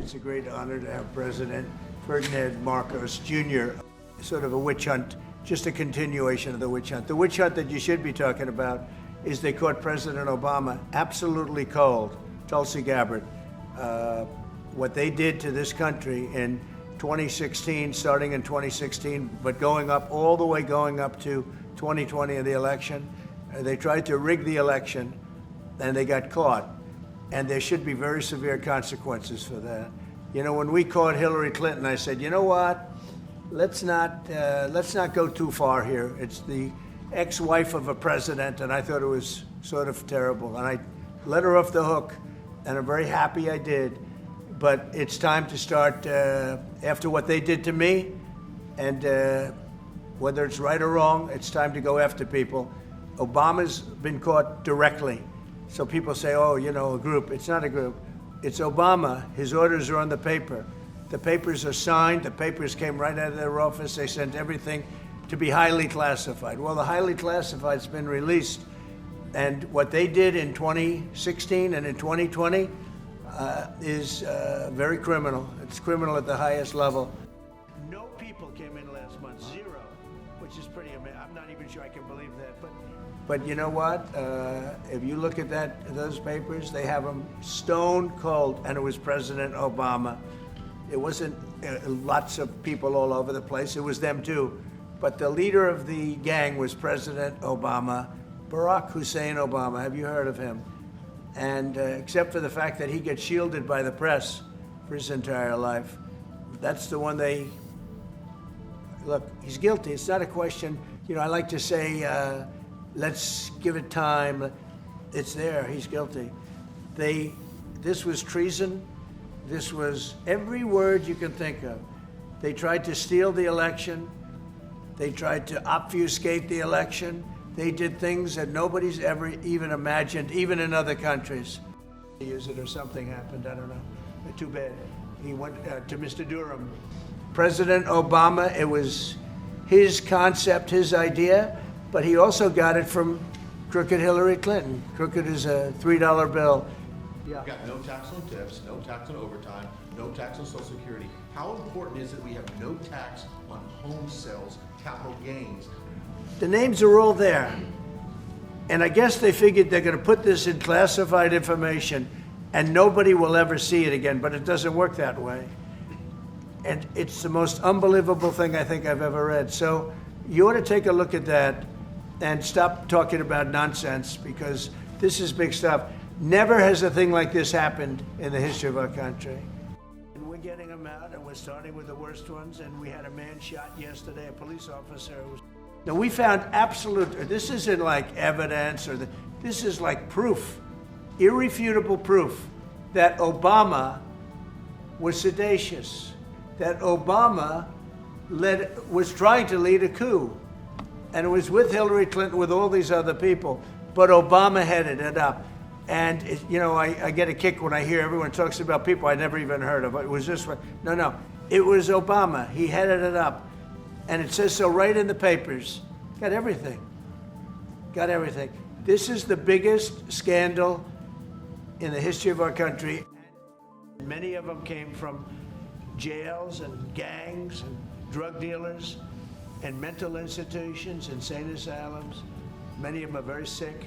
It's a great honor to have President Ferdinand Marcos Jr. Sort of a witch hunt, just a continuation of the witch hunt. The witch hunt that you should be talking about is they caught President Obama absolutely cold, Tulsi Gabbard. What they did to this country in 2016, starting in 2016, but going up all the way going up to 2020 in the election. They tried to rig the election and they got caught. And there should be very severe consequences for that. You know, when we caught Hillary Clinton, I said, you know what? Let's not go too far here. It's the ex-wife of a president, and I thought it was sort of terrible. And I let her off the hook, and I'm very happy I did. But it's time to start, after what they did to me, and whether it's right or wrong, it's time to go after people. Obama's been caught directly. So people say, oh, you know, a group. It's not a group. It's Obama. His orders are on the paper. The papers are signed. The papers came right out of their office. They sent everything to be highly classified. Well, the highly classified's been released. And what they did in 2016 and in 2020 is very criminal. It's criminal at the highest level. No people came in last month, zero, which is pretty amazing. I'm not even sure I can believe that. But you know what? If you look at those papers, they have them stone cold, and it was President Obama. It wasn't lots of people all over the place. It was them too. But the leader of the gang was President Obama, Barack Hussein Obama. Have you heard of him? And except for the fact that he gets shielded by the press for his entire life, that's the one they, look, he's guilty. It's not a question, you know, I like to say, let's give it time. It's there, he's guilty. This was treason. This was every word you can think of. They tried to steal the election. They tried to obfuscate the election. They did things that nobody's ever even imagined, even in other countries. Use it or something happened, I don't know. Too bad. He went to Mr. Durham. President Obama, it was his concept, his idea, but he also got it from crooked Hillary Clinton. Crooked is a $3 bill. Yeah. We've got no tax on tips, no tax on overtime, no tax on Social Security. How important is it we have no tax on home sales, capital gains? The names are all there. And I guess they figured they're going to put this in classified information and nobody will ever see it again, but it doesn't work that way. And it's the most unbelievable thing I think I've ever read. So you ought to take a look at that and stop talking about nonsense, because this is big stuff. Never has a thing like this happened in the history of our country. And we're getting them out, and we're starting with the worst ones, and we had a man shot yesterday, a police officer. Now, we found absolute, this isn't like evidence, this is like proof, irrefutable proof, that Obama was seditious, that Obama was trying to lead a coup, and it was with Hillary Clinton, with all these other people, but Obama headed it up. And, you know, I get a kick when I hear everyone talks about people I never even heard of. It was this one. No, it was Obama. He headed it up. And it says so right in the papers. Got everything. Got everything. This is the biggest scandal in the history of our country. Many of them came from jails and gangs and drug dealers and mental institutions, insane asylums. Many of them are very sick.